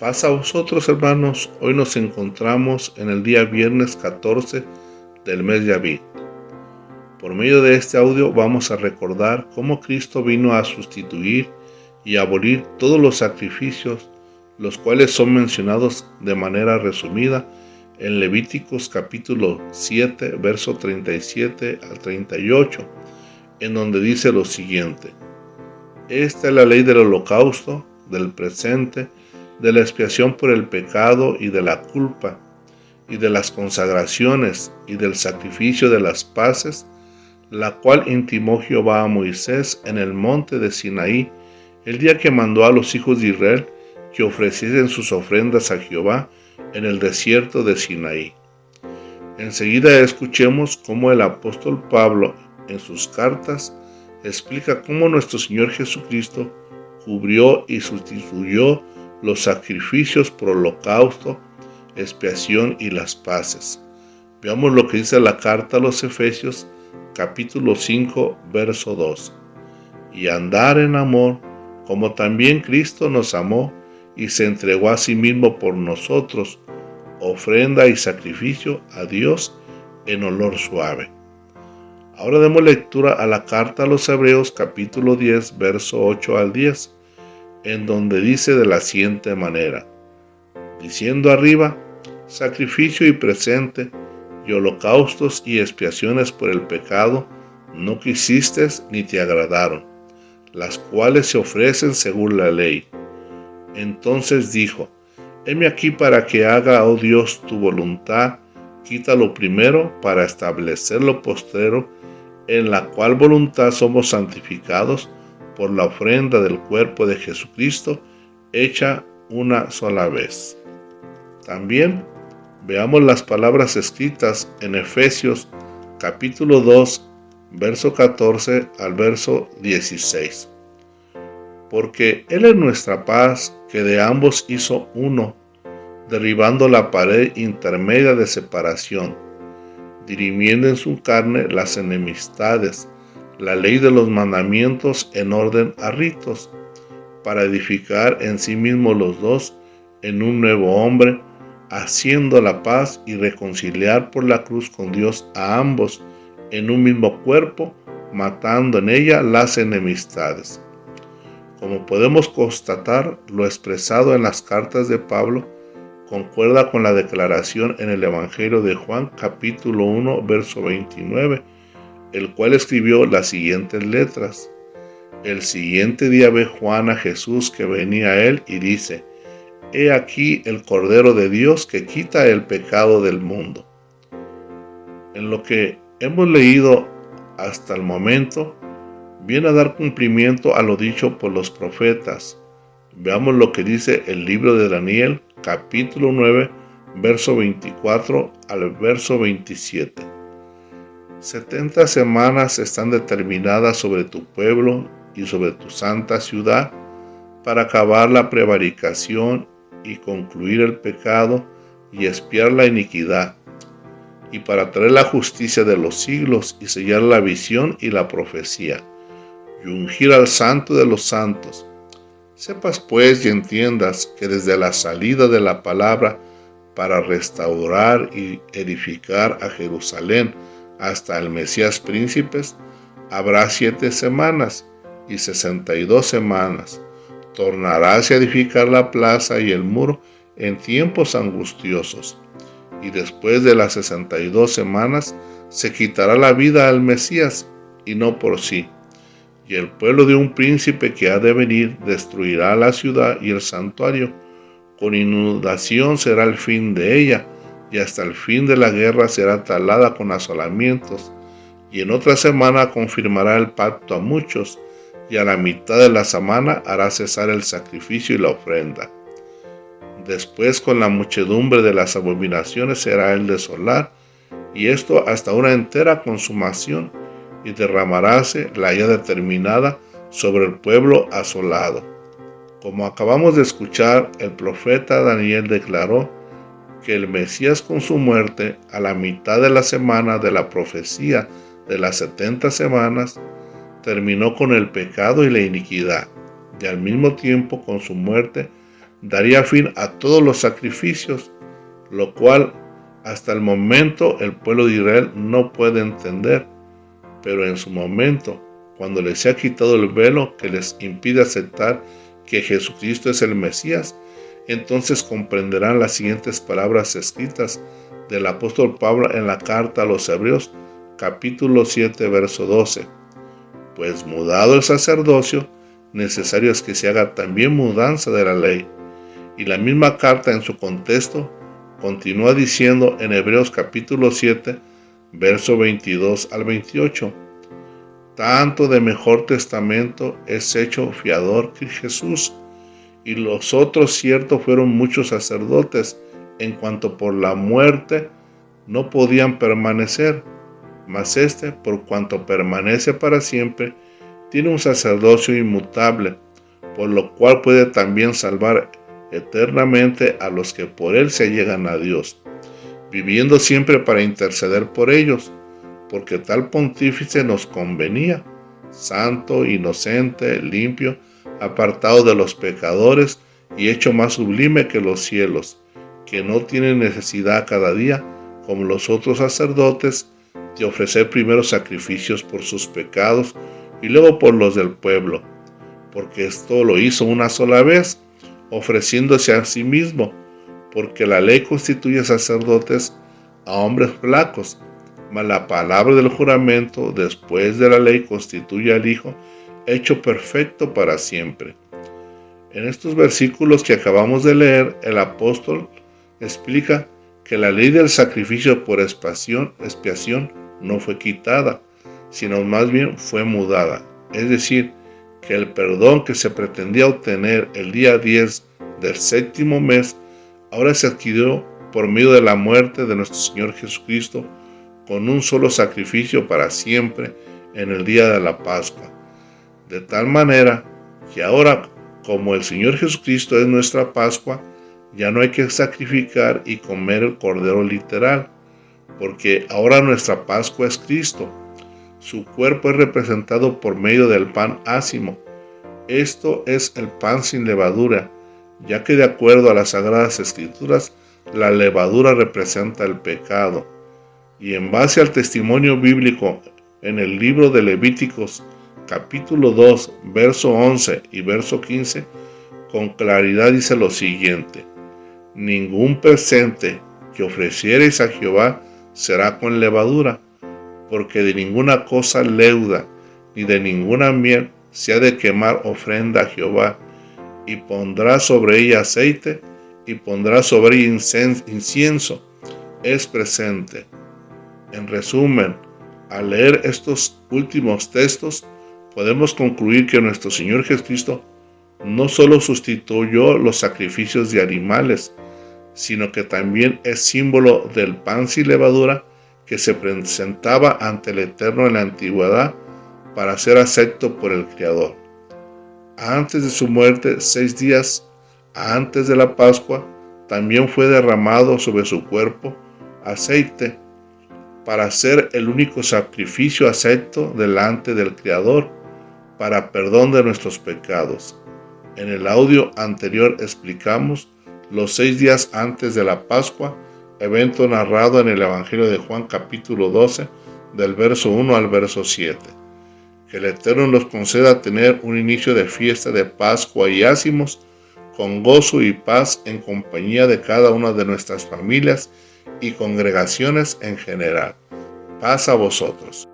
Paz a vosotros, hermanos. Hoy nos encontramos en el día viernes 14 del mes de Aviv. Por medio de este audio vamos a recordar cómo Cristo vino a sustituir y abolir todos los sacrificios, los cuales son mencionados de manera resumida en Levíticos capítulo 7, verso 37 al 38, en donde dice lo siguiente: Esta es la ley del holocausto, del presente, de la expiación por el pecado y de la culpa, y de las consagraciones y del sacrificio de las paces, la cual intimó Jehová a Moisés en el monte de Sinaí, el día que mandó a los hijos de Israel que ofreciesen sus ofrendas a Jehová en el desierto de Sinaí. Enseguida escuchemos cómo el apóstol Pablo en sus cartas explica cómo nuestro Señor Jesucristo cubrió y sustituyó los sacrificios por holocausto, expiación y las paces. Veamos lo que dice la carta a los Efesios, capítulo 5, verso 2. Y andar en amor, como también Cristo nos amó y se entregó a sí mismo por nosotros, ofrenda y sacrificio a Dios en olor suave. Ahora demos lectura a la carta a los Hebreos, capítulo 10, verso 8 al 10, en donde dice de la siguiente manera: diciendo arriba, sacrificio y presente, y holocaustos y expiaciones por el pecado, no quisiste ni te agradaron, las cuales se ofrecen según la ley. Entonces dijo: heme aquí para que haga, oh Dios, tu voluntad, quita lo primero para establecer lo postrero, en la cual voluntad somos santificados por la ofrenda del cuerpo de Jesucristo, hecha una sola vez. También veamos las palabras escritas en Efesios capítulo 2, verso 14 al verso 16. Porque Él es nuestra paz, que de ambos hizo uno, derribando la pared intermedia de separación, dirimiendo en su carne las enemistades, la ley de los mandamientos en orden a ritos, para edificar en sí mismos los dos en un nuevo hombre, haciendo la paz y reconciliar por la cruz con Dios a ambos en un mismo cuerpo, matando en ella las enemistades. Como podemos constatar, lo expresado en las cartas de Pablo concuerda con la declaración en el Evangelio de Juan, capítulo 1, verso 29, el cual escribió las siguientes letras. El siguiente día ve Juan a Jesús que venía a él y dice: he aquí el Cordero de Dios que quita el pecado del mundo. En lo que hemos leído hasta el momento, viene a dar cumplimiento a lo dicho por los profetas. Veamos lo que dice el libro de Daniel, capítulo 9, verso 24 al verso 27. 70 semanas están determinadas sobre tu pueblo y sobre tu santa ciudad para acabar la prevaricación y concluir el pecado y expiar la iniquidad, y para traer la justicia de los siglos y sellar la visión y la profecía, y ungir al santo de los santos. Sepas pues y entiendas que desde la salida de la palabra para restaurar y edificar a Jerusalén hasta el Mesías príncipes, habrá 7 semanas y 62 semanas. Tornarás a edificar la plaza y el muro en tiempos angustiosos. Y después de las 62 semanas se quitará la vida al Mesías, y no por sí. Y el pueblo de un príncipe que ha de venir destruirá la ciudad y el santuario. Con inundación será el fin de ella, y hasta el fin de la guerra será talada con asolamientos. Y en otra semana confirmará el pacto a muchos, y a la mitad de la semana hará cesar el sacrificio y la ofrenda. Después con la muchedumbre de las abominaciones será el desolar, y esto hasta una entera consumación, y derramaráse la ya determinada sobre el pueblo asolado. Como acabamos de escuchar, el profeta Daniel declaró que el Mesías con su muerte, a la mitad de la semana de la profecía de las 70 semanas, terminó con el pecado y la iniquidad, y al mismo tiempo con su muerte daría fin a todos los sacrificios, lo cual hasta el momento el pueblo de Israel no puede entender, pero en su momento, cuando les sea quitado el velo que les impide aceptar que Jesucristo es el Mesías, entonces comprenderán las siguientes palabras escritas del apóstol Pablo en la carta a los Hebreos, capítulo 7, verso 12. Pues mudado el sacerdocio, necesario es que se haga también mudanza de la ley. Y la misma carta en su contexto continúa diciendo en Hebreos capítulo 7, verso 22 al 28. Tanto de mejor testamento es hecho fiador que Jesús, y los otros cierto fueron muchos sacerdotes, en cuanto por la muerte no podían permanecer, mas este, por cuanto permanece para siempre, tiene un sacerdocio inmutable, por lo cual puede también salvar eternamente a los que por él se llegan a Dios, viviendo siempre para interceder por ellos, porque tal pontífice nos convenía, santo, inocente, limpio, apartado de los pecadores y hecho más sublime que los cielos, que no tiene necesidad cada día, como los otros sacerdotes, de ofrecer primero sacrificios por sus pecados y luego por los del pueblo, porque esto lo hizo una sola vez, ofreciéndose a sí mismo, porque la ley constituye sacerdotes a hombres flacos, mas la palabra del juramento después de la ley constituye al Hijo hecho perfecto para siempre. En estos versículos que acabamos de leer, el apóstol explica que la ley del sacrificio por expiación no fue quitada, sino más bien fue mudada. Es decir, que el perdón que se pretendía obtener el día 10 del séptimo mes, ahora se adquirió por medio de la muerte de nuestro Señor Jesucristo, con un solo sacrificio para siempre en el día de la Pascua. De tal manera que ahora, como el Señor Jesucristo es nuestra Pascua, ya no hay que sacrificar y comer el cordero literal, porque ahora nuestra Pascua es Cristo. Su cuerpo es representado por medio del pan ácimo. Esto es el pan sin levadura, ya que de acuerdo a las Sagradas Escrituras, la levadura representa el pecado. Y en base al testimonio bíblico en el libro de Levíticos, capítulo 2, verso 11 y verso 15, con claridad dice lo siguiente: ningún presente que ofreciereis a Jehová será con levadura, porque de ninguna cosa leuda, ni de ninguna miel se ha de quemar ofrenda a Jehová, y pondrá sobre ella aceite, y pondrá sobre ella incienso, es presente. En resumen, al leer estos últimos textos, podemos concluir que nuestro Señor Jesucristo no solo sustituyó los sacrificios de animales, sino que también es símbolo del pan sin levadura que se presentaba ante el Eterno en la antigüedad para ser acepto por el Creador. Antes de su muerte, 6 días antes de la Pascua, también fue derramado sobre su cuerpo aceite para ser el único sacrificio acepto delante del Creador para perdón de nuestros pecados. En el audio anterior explicamos los 6 días antes de la Pascua, evento narrado en el Evangelio de Juan capítulo 12, del verso 1 al verso 7. Que el Eterno nos conceda tener un inicio de fiesta de Pascua y ácimos con gozo y paz en compañía de cada una de nuestras familias y congregaciones en general. Paz a vosotros.